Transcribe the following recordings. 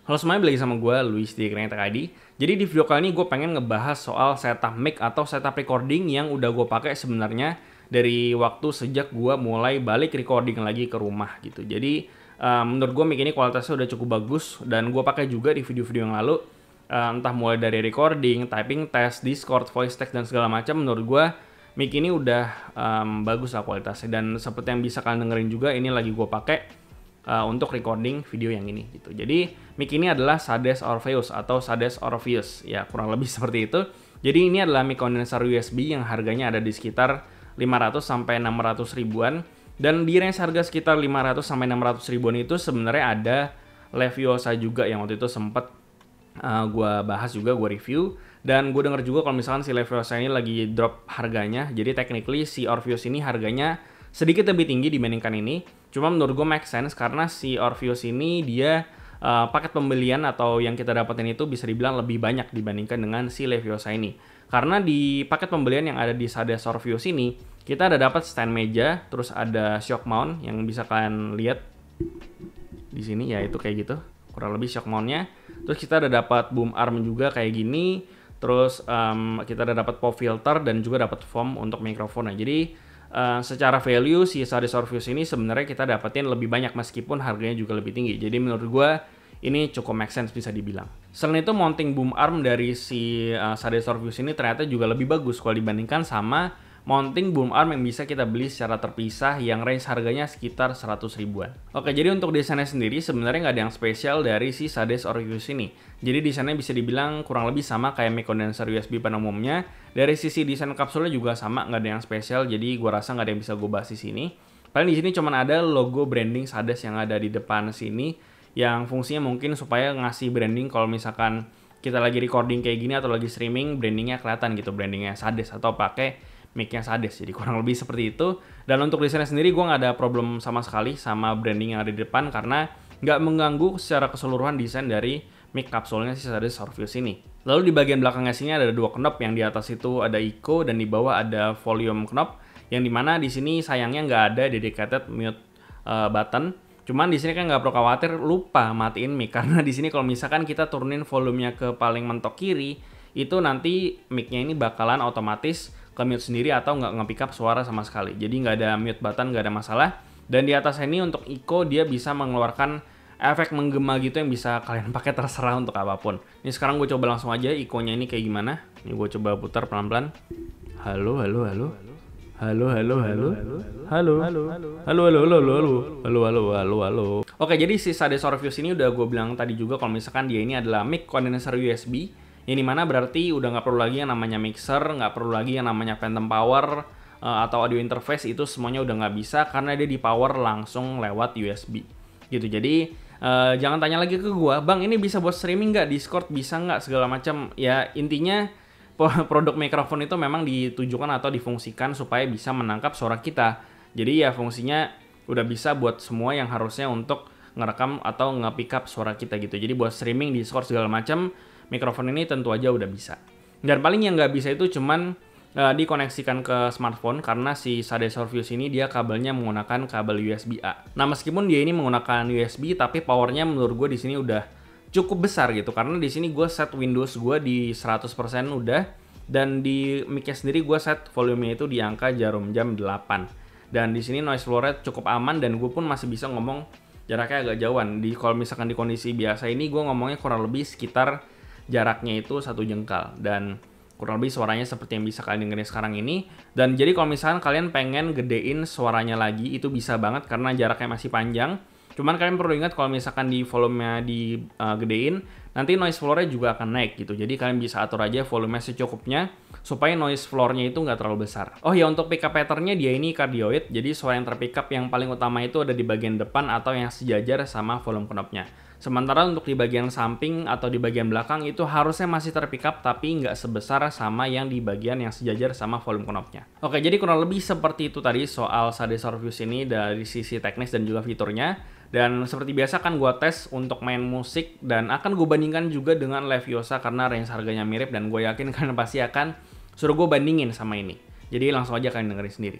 Halo semuanya, balik sama gue, Luis di Kreneta ID. Jadi di video kali ini gue pengen ngebahas soal setup mic atau setup recording yang udah gue pakai sebenarnya dari waktu sejak gue mulai balik recording lagi ke rumah gitu. Jadi menurut gue mic ini kualitasnya udah cukup bagus dan gue pakai juga di video-video yang lalu. Entah mulai dari recording, typing test, Discord, voice text dan segala macam. Menurut gue mic ini udah bagus lah kualitasnya, dan seperti yang bisa kalian dengerin juga, ini lagi gue pakai untuk recording video yang ini gitu. Jadi mic ini adalah Sades Orpheus atau Sades Orpheus ya, kurang lebih seperti itu. Jadi ini adalah mic condenser USB yang harganya ada di sekitar 500 sampai 600 ribuan, dan di range harga sekitar 500 sampai 600 ribuan itu sebenarnya ada Leviosa juga yang waktu itu sempat gue bahas juga, gue review, dan gue denger juga kalau misalkan si Leviosa ini lagi drop harganya. Jadi technically si Orpheus ini harganya sedikit lebih tinggi dibandingkan ini. Cuma menurut gue make sense karena si Orpheus ini dia paket pembelian atau yang kita dapetin itu bisa dibilang lebih banyak dibandingkan dengan si Leviosa ini. Karena di paket pembelian yang ada di Sades Orpheus ini, kita ada dapat stand meja, terus ada shock mount yang bisa kalian lihat di sini ya, itu kayak gitu kurang lebih shock mountnya. Terus kita ada dapat boom arm juga kayak gini. Terus kita ada dapat pop filter dan juga dapat foam untuk mikrofon. Nah, jadi secara value si Sades Orpheus ini sebenarnya kita dapetin lebih banyak meskipun harganya juga lebih tinggi. Jadi menurut gue ini cukup make sense bisa dibilang. Selain itu mounting boom arm dari si Sades Orpheus ini ternyata juga lebih bagus kalau dibandingkan sama mounting boom arm yang bisa kita beli secara terpisah yang range harganya sekitar 100 ribuan. Oke, jadi untuk desainnya sendiri sebenarnya nggak ada yang spesial dari si Sades Orpheus ini. Jadi desainnya bisa dibilang kurang lebih sama kayak mic condenser USB pada umumnya. Dari sisi desain kapsulnya juga sama, nggak ada yang spesial. Jadi gua rasa nggak ada yang bisa gue bahas di sini. Paling di sini cuma ada logo branding Sades yang ada di depan sini, yang fungsinya mungkin supaya ngasih branding kalau misalkan kita lagi recording kayak gini atau lagi streaming, brandingnya kelihatan gitu, brandingnya Sades atau pakai mic-nya Sades. Jadi kurang lebih seperti itu. Dan untuk desainnya sendiri gue nggak ada problem sama sekali sama branding yang ada di depan karena nggak mengganggu secara keseluruhan desain dari mic kapsulnya si Sades Orpheus ini. Lalu di bagian belakangnya sini ada dua knob, yang di atas itu ada echo dan di bawah ada volume knob, yang dimana di sini sayangnya nggak ada dedicated mute button. Cuman di sini kan nggak perlu khawatir lupa matiin mic, karena di sini kalau misalkan kita turunin volumenya ke paling mentok kiri, itu nanti mic-nya ini bakalan otomatis ke mute sendiri atau nggak nge-pick up suara sama sekali. Jadi nggak ada mute button, nggak ada masalah. Dan di atas ini untuk echo dia bisa mengeluarkan efek menggema gitu yang bisa kalian pakai terserah untuk apapun. Ini sekarang gue coba langsung aja echo-nya ini kayak gimana. Ini gue coba putar pelan-pelan. Halo, halo, halo. Halo, halo, halo. Halo. Halo, halo, halo, halo, halo. Halo, halo, halo, halo. Oke, jadi si Sades Orpheus ini udah gue bilang tadi juga kalau misalkan dia ini adalah mic condenser USB, yang dimana berarti udah nggak perlu lagi yang namanya mixer, nggak perlu lagi yang namanya phantom power atau audio interface, itu semuanya udah nggak bisa karena dia di power langsung lewat USB gitu. Jadi jangan tanya lagi ke gua, bang ini bisa buat streaming nggak, Discord bisa nggak, segala macam. Ya intinya produk mikrofon itu memang ditujukan atau difungsikan supaya bisa menangkap suara kita. Jadi ya fungsinya udah bisa buat semua yang harusnya untuk ngerekam atau nge-pick up suara kita gitu. Jadi buat streaming, Discord segala macam, mikrofon ini tentu aja udah bisa. Dan paling yang nggak bisa itu cuman dikoneksikan ke smartphone, karena si Sades Orpheus ini dia kabelnya menggunakan kabel USB-A. Nah, meskipun dia ini menggunakan USB, tapi powernya menurut gue di sini udah cukup besar gitu, karena di sini gue set Windows gue di 100% udah, dan di mic-nya sendiri gue set volumenya itu di angka jarum jam 8. Dan di sini noise floor rate cukup aman, dan gue pun masih bisa ngomong jaraknya agak jauhan. Kalau misalkan di kondisi biasa ini gue ngomongnya kurang lebih sekitar jaraknya itu 1 jengkal, dan kurang lebih suaranya seperti yang bisa kalian dengerin sekarang ini. Dan jadi kalau misalkan kalian pengen gedein suaranya lagi, itu bisa banget karena jaraknya masih panjang. Cuman kalian perlu ingat kalau misalkan di volumenya digedein, nanti noise floor-nya juga akan naik gitu. Jadi kalian bisa atur aja volumenya secukupnya supaya noise floor-nya itu nggak terlalu besar. Oh ya, untuk pickup pattern-nya dia ini cardioid, jadi suara yang terpick-up yang paling utama itu ada di bagian depan atau yang sejajar sama volume knob-nya. Sementara untuk di bagian samping atau di bagian belakang itu harusnya masih terpick up, tapi nggak sebesar sama yang di bagian yang sejajar sama volume knob-nya. Oke, jadi kurang lebih seperti itu tadi soal Sades Orpheus ini dari sisi teknis dan juga fiturnya. Dan seperti biasa kan gue tes untuk main musik, dan akan gue bandingkan juga dengan Leviosa karena range harganya mirip, dan gue yakin kalian pasti akan suruh gue bandingin sama ini. Jadi langsung aja kalian dengerin sendiri.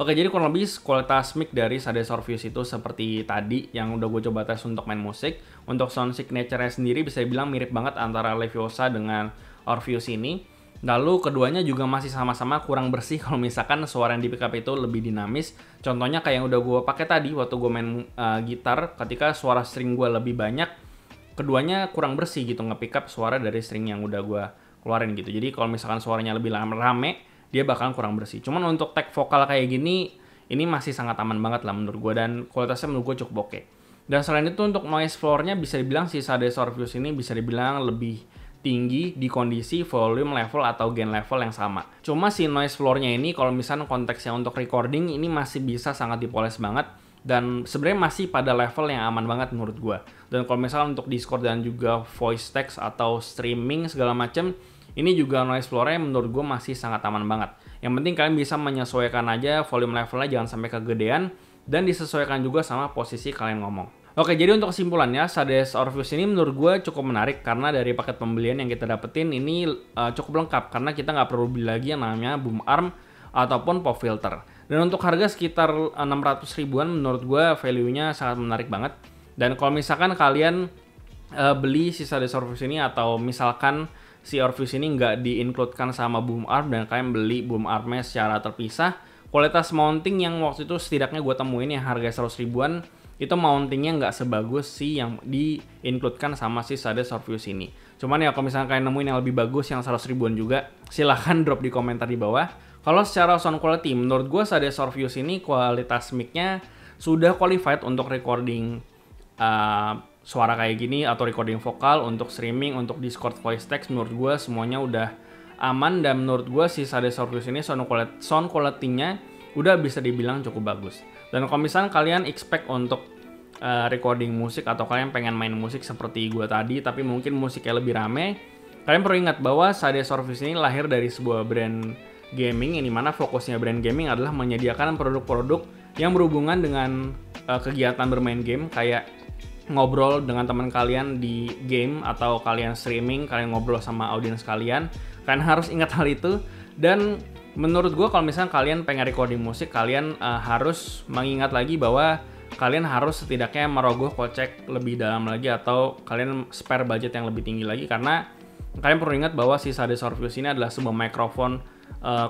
Oke, jadi kurang lebih kualitas mic dari Sade Orpheus itu seperti tadi yang udah gue coba tes untuk main musik. Untuk sound signature-nya sendiri bisa dibilang mirip banget antara Leviosa dengan Orpheus ini. Lalu keduanya juga masih sama-sama kurang bersih kalau misalkan suara yang di pickup itu lebih dinamis. Contohnya kayak yang udah gue pakai tadi waktu gue main gitar, ketika suara string gue lebih banyak, keduanya kurang bersih gitu nge-pick up suara dari string yang udah gue keluarin gitu. Jadi kalau misalkan suaranya lebih rame, dia bakalan kurang bersih. Cuman untuk tag vokal kayak gini, ini masih sangat aman banget lah menurut gue, dan kualitasnya menurut gue cukup oke. Dan selain itu untuk noise floor-nya bisa dibilang si Sade Orpheus ini bisa dibilang lebih tinggi di kondisi volume level atau gain level yang sama. Cuma si noise floor-nya ini kalau misalnya konteksnya untuk recording ini masih bisa sangat dipoles banget, dan sebenarnya masih pada level yang aman banget menurut gue. Dan kalau misalnya untuk Discord dan juga voice text atau streaming segala macam, ini juga noise floor-nya menurut gue masih sangat aman banget. Yang penting kalian bisa menyesuaikan aja volume levelnya, jangan sampai kegedean, dan disesuaikan juga sama posisi kalian ngomong. Oke, jadi untuk kesimpulannya, Sade Orpheus ini menurut gue cukup menarik karena dari paket pembelian yang kita dapetin ini cukup lengkap, karena kita nggak perlu beli lagi yang namanya boom arm ataupun pop filter. Dan untuk harga sekitar 600 ribuan menurut gue value-nya sangat menarik banget. Dan kalau misalkan kalian beli si Sade Orpheus ini, atau misalkan si Orpheus ini nggak di-includekan sama boom arm dan kalian beli boom armnya secara terpisah, kualitas mounting yang waktu itu setidaknya gue temuin yang harga 100 ribuan, itu mountingnya nggak sebagus si yang di-includekan sama si Sade Orpheus ini. Cuman ya kalau misalnya kalian nemuin yang lebih bagus yang 100 ribuan juga, silahkan drop di komentar di bawah. Kalau secara sound quality, menurut gue Sade Orpheus ini kualitas mic-nya sudah qualified untuk recording suara kayak gini, atau recording vokal, untuk streaming, untuk Discord voice text. Menurut gue semuanya udah aman, dan menurut gue si Sade Orpheus ini sound quality-nya udah bisa dibilang cukup bagus. Dan kalau misalnya kalian expect untuk recording musik, atau kalian pengen main musik seperti gue tadi tapi mungkin musiknya lebih rame, kalian perlu ingat bahwa Sade Orpheus ini lahir dari sebuah brand gaming, yang dimana fokusnya brand gaming adalah menyediakan produk-produk yang berhubungan dengan kegiatan bermain game, kayak ngobrol dengan teman kalian di game, atau kalian streaming, kalian ngobrol sama audiens kalian. Kalian harus ingat hal itu. Dan menurut gue kalau misalnya kalian pengen recording musik, kalian harus mengingat lagi bahwa kalian harus setidaknya merogoh kocek lebih dalam lagi, atau kalian spare budget yang lebih tinggi lagi, karena kalian perlu ingat bahwa si Sade Orpheus ini adalah sebuah mikrofon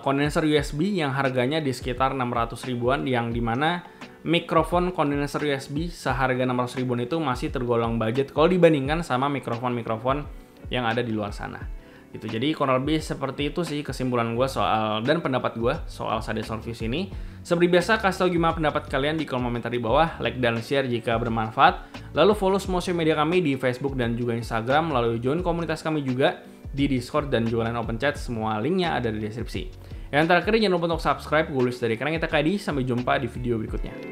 kondenser USB yang harganya di sekitar 600 ribuan, yang dimana mikrofon kondenser USB seharga 600 ribuan itu masih tergolong budget kalau dibandingkan sama mikrofon-mikrofon yang ada di luar sana. Gitu. Jadi kurang lebih seperti itu sih kesimpulan gue soal, dan pendapat gue soal Sade Orpheus ini. Seperti biasa, kasih tau gimana pendapat kalian di kolom komentar di bawah, like dan share jika bermanfaat. Lalu follow semua sosial media kami di Facebook dan juga Instagram, lalu join komunitas kami juga di Discord dan juga line open chat. Semua linknya ada di deskripsi. Yang terakhir, jangan lupa untuk subscribe. Gue Luis dari Karang Kita KD. Sampai jumpa di video berikutnya.